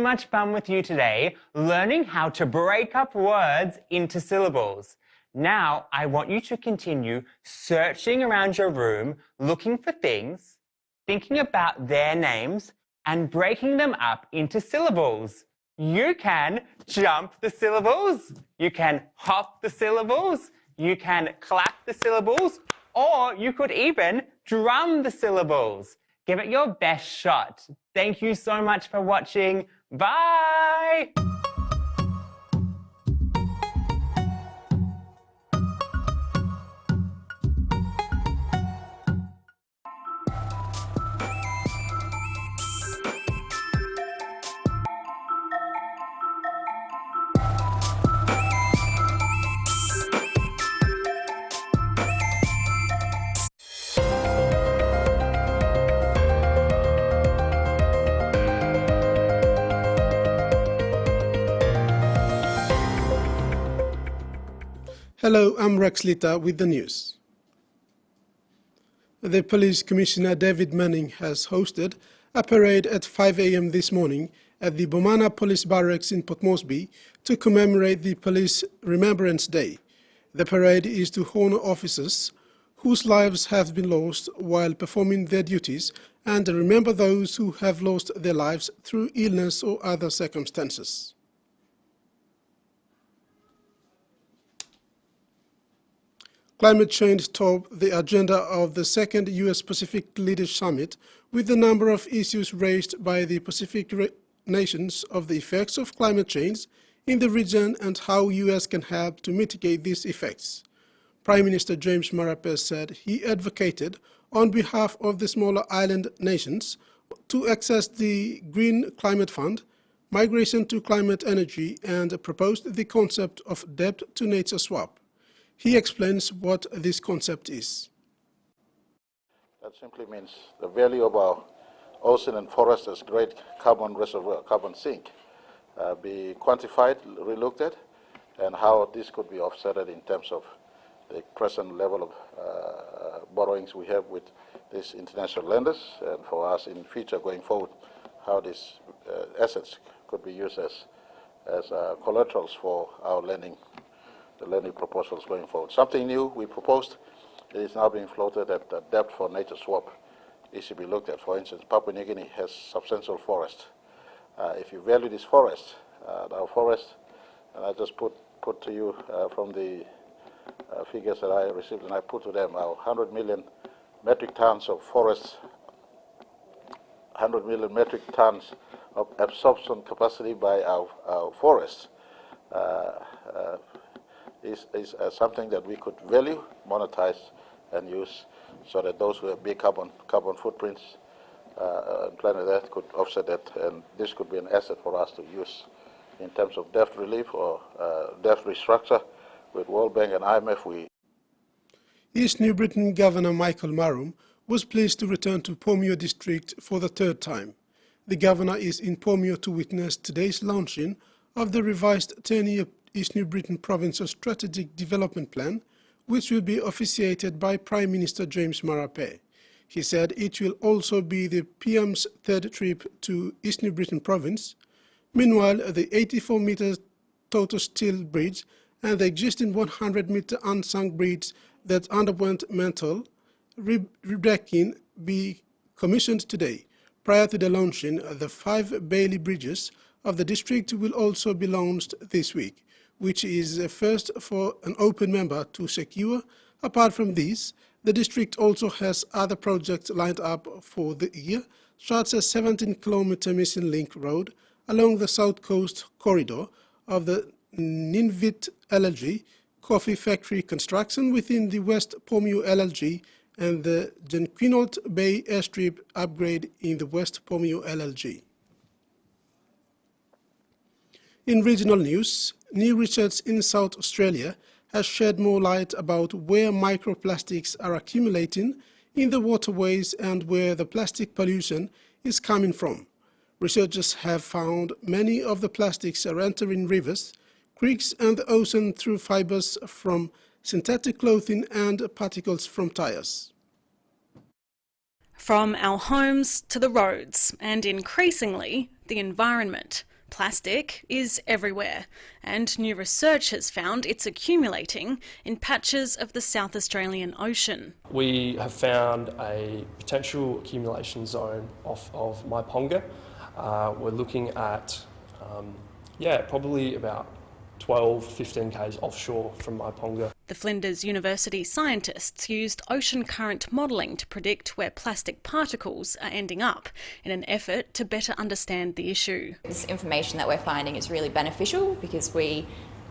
so much fun with you today, learning how to break up words into syllables. Now, I want you to continue searching around your room, looking for things, thinking about their names, and breaking them up into syllables. You can jump the syllables, you can hop the syllables, you can clap the syllables, or you could even drum the syllables. Give it your best shot. Thank you so much for watching. Bye! Hello, I'm Rex Lita with the news. The Police Commissioner David Manning has hosted a parade at 5 a.m. this morning at the Bomana Police Barracks in Port Moresby to commemorate the Police Remembrance Day. The parade is to honor officers whose lives have been lost while performing their duties and remember those who have lost their lives through illness or other circumstances. Climate change topped the agenda of the second U.S.-Pacific Leaders Summit, with the number of issues raised by the Pacific nations of the effects of climate change in the region and how U.S. can help to mitigate these effects. Prime Minister James Marape said he advocated on behalf of the smaller island nations to access the Green Climate Fund, migration to climate energy, and proposed the concept of debt to nature swap. He explains what this concept is. That simply means the value of our ocean and forest as great carbon reservoir, carbon sink, be quantified, relooked at, and how this could be offset in terms of the present level of borrowings we have with these international lenders, and for us in future going forward, how these assets could be used as collaterals for our lending. The lending proposals going forward. Something new we proposed, it is now being floated that the debt for nature swap is to be looked at. For instance, Papua New Guinea has substantial forest. If you value this forest, our forest, and I just put to you from the figures that I received and I put to them, our 100 million metric tons of forest, 100 million metric tons of absorption capacity by our forests. Is something that we could value, monetize, and use so that those who have big carbon footprints on planet Earth could offset that, and this could be an asset for us to use in terms of debt relief or debt restructure with World Bank and IMF. East New Britain Governor Michael Marum was pleased to return to Pomio district for the third time. The governor is in Pomio to witness today's launching of the revised 10-year East New Britain Provincial Strategic Development Plan, which will be officiated by Prime Minister James Marape. He said it will also be the PM's third trip to East New Britain Province. Meanwhile, the 84-metre total steel bridge and the existing 100-metre unsunk bridge that underwent mental rebreaking be commissioned today. Prior to the launching, the 5 Bailey bridges of the district will also be launched this week, which is a first for an open member to secure. Apart from these, the district also has other projects lined up for the year, such as 17-kilometre Missing Link Road along the South Coast Corridor of the Ninvit LLG, coffee factory construction within the West Pomio LLG, and the Janquinot Bay Airstrip upgrade in the West Pomio LLG. In regional news, new research in South Australia has shed more light about where microplastics are accumulating in the waterways and where the plastic pollution is coming from. Researchers have found many of the plastics are entering rivers, creeks and the ocean through fibers from synthetic clothing and particles from tires. From our homes to the roads and increasingly the environment. Plastic is everywhere, and new research has found it's accumulating in patches of the South Australian Ocean. We have found a potential accumulation zone of Maiponga. We're looking at, probably about 12-15 k's offshore from Maiponga. The Flinders University scientists used ocean current modelling to predict where plastic particles are ending up in an effort to better understand the issue. This information that we're finding is really beneficial because we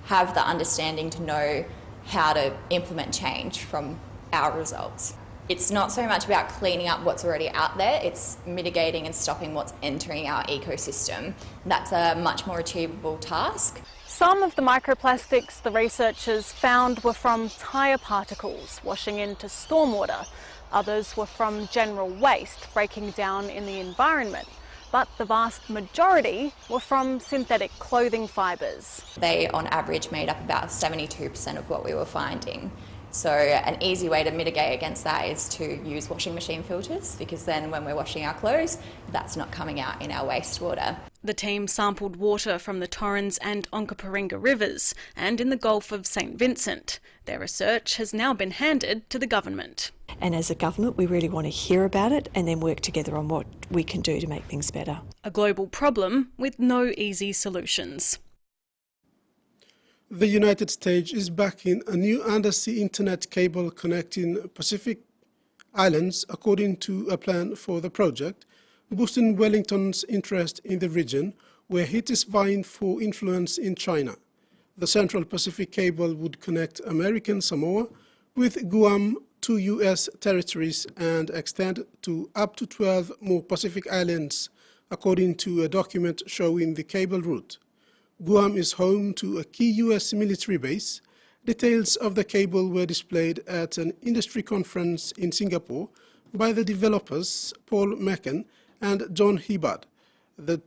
have the understanding to know how to implement change from our results. It's not so much about cleaning up what's already out there, it's mitigating and stopping what's entering our ecosystem. That's a much more achievable task. Some of the microplastics the researchers found were from tyre particles washing into stormwater. Others were from general waste breaking down in the environment. But the vast majority were from synthetic clothing fibres. They, on average, made up about 72% of what we were finding. So an easy way to mitigate against that is to use washing machine filters, because then when we're washing our clothes, that's not coming out in our wastewater. The team sampled water from the Torrens and Onkaparinga rivers and in the Gulf of St Vincent. Their research has now been handed to the government. And as a government, we really want to hear about it and then work together on what we can do to make things better. A global problem with no easy solutions. The United States is backing a new undersea internet cable connecting Pacific Islands according to a plan for the project, boosting Wellington's interest in the region where it is vying for influence in China. The Central Pacific Cable would connect American Samoa with Guam, 2 U.S. territories, and extend to up to 12 more Pacific islands, according to a document showing the cable route. Guam is home to a key U.S. military base. Details of the cable were displayed at an industry conference in Singapore by the developers Paul Mecken and John Hibbard, the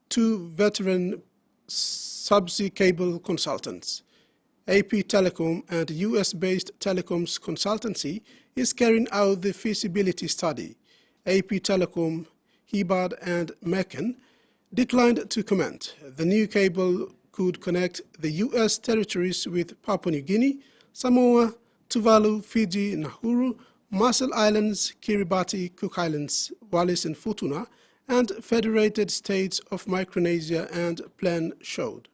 two veteran subsea cable consultants. AP Telecom and US-based telecoms consultancy is carrying out the feasibility study. AP Telecom, Hibbard and Mecken declined to comment. The new cable could connect the U.S. territories with Papua New Guinea, Samoa, Tuvalu, Fiji, Nauru, Marshall Islands, Kiribati, Cook Islands, Wallis and Futuna, and Federated States of Micronesia, and plan showed.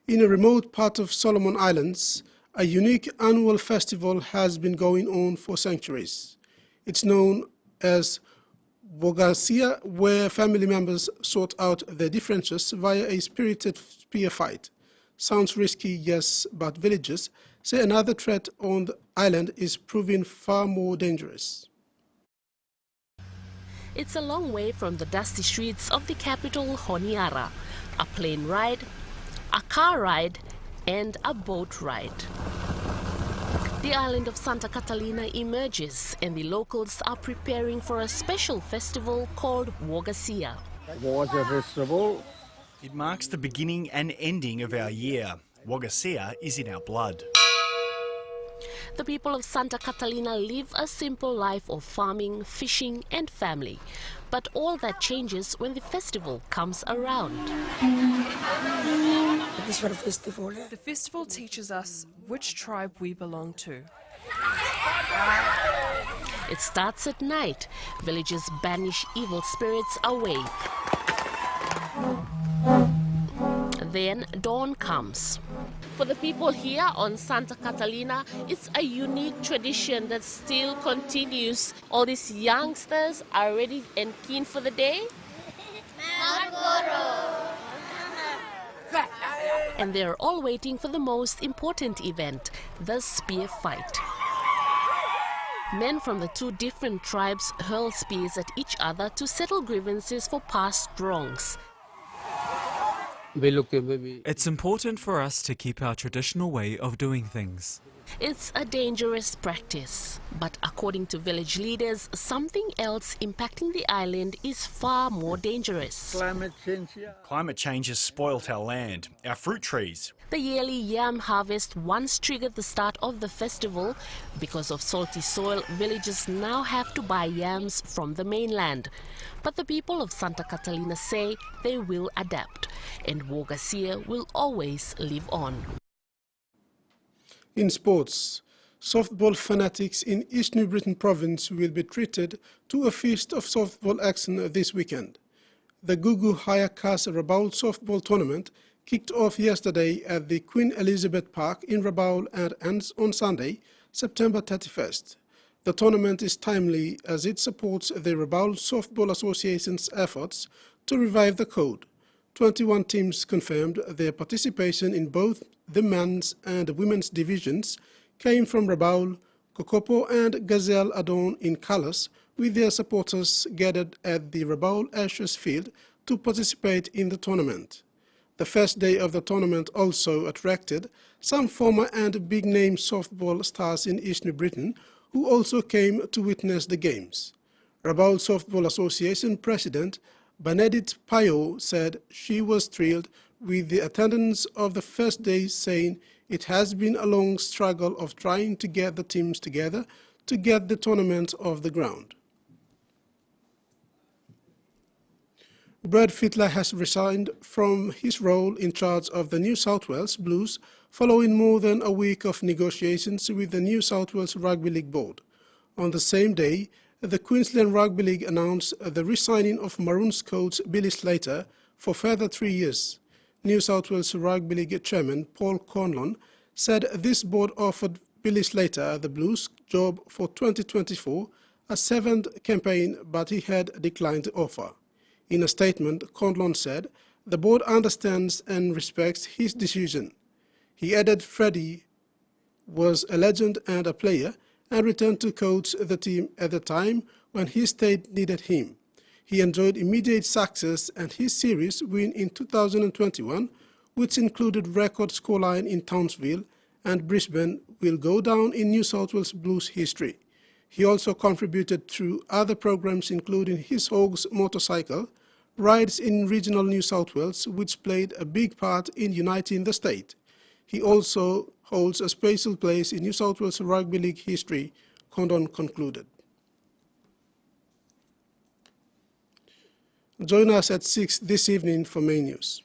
In a remote part of Solomon Islands, a unique annual festival has been going on for centuries. It's known as Wogasia, where family members sort out their differences via a spirited spear fight. Sounds risky, yes, but villagers say another threat on the island is proving far more dangerous. It's a long way from the dusty streets of the capital, Honiara. A plane ride, a car ride, and a boat ride. The island of Santa Catalina emerges, and the locals are preparing for a special festival called Wogasia. It marks the beginning and ending of our year. Wogasia is in our blood. The people of Santa Catalina live a simple life of farming, fishing and family. But all that changes when the festival comes around. The festival teaches us which tribe we belong to. It starts at night. Villagers banish evil spirits away. Then dawn comes. For the people here on Santa Catalina, it's a unique tradition that still continues. All these youngsters are ready and keen for the day. And they're all waiting for the most important event, the spear fight. Men from the two different tribes hurl spears at each other to settle grievances for past wrongs. It's important for us to keep our traditional way of doing things. It's a dangerous practice, but according to village leaders, something else impacting the island is far more dangerous. Climate change has spoilt our land, our fruit trees. The yearly yam harvest once triggered the start of the festival. Because of salty soil, villagers now have to buy yams from the mainland. But the people of Santa Catalina say they will adapt, and Wogasia will always live on. In sports, softball fanatics in East New Britain province will be treated to a feast of softball action this weekend. The Gugu Higher Caste Rabaul softball tournament kicked off yesterday at the Queen Elizabeth Park in Rabaul and ends on Sunday, September 31st. The tournament is timely as it supports the Rabaul Softball Association's efforts to revive the code. 21 teams confirmed their participation in both the men's and women's divisions came from Rabaul, Kokopo and Gazelle Adon in colours, with their supporters gathered at the Rabaul Ashes Field to participate in the tournament. The first day of the tournament also attracted some former and big-name softball stars in East New Britain who also came to witness the games. Rabaul Softball Association President Benedict Payot said she was thrilled with the attendance of the first day, saying it has been a long struggle of trying to get the teams together to get the tournament off the ground. Brad Fittler has resigned from his role in charge of the New South Wales Blues following more than a week of negotiations with the New South Wales Rugby League Board. On the same day, the Queensland Rugby League announced the resigning of Maroons coach Billy Slater for further 3 years. New South Wales Rugby League Chairman Paul Conlon said this board offered Billy Slater the Blues job for 2024, a seventh campaign, but he had declined the offer. In a statement, Conlon said the board understands and respects his decision. He added Freddie was a legend and a player and returned to coach the team at the time when his state needed him. He enjoyed immediate success, and his series win in 2021, which included record scoreline in Townsville and Brisbane, will go down in New South Wales Blues history. He also contributed through other programs including his Hogs motorcycle rides in regional New South Wales, which played a big part in uniting the state. He also holds a special place in New South Wales Rugby League history, Condon concluded. Join us at 6 this evening for main news.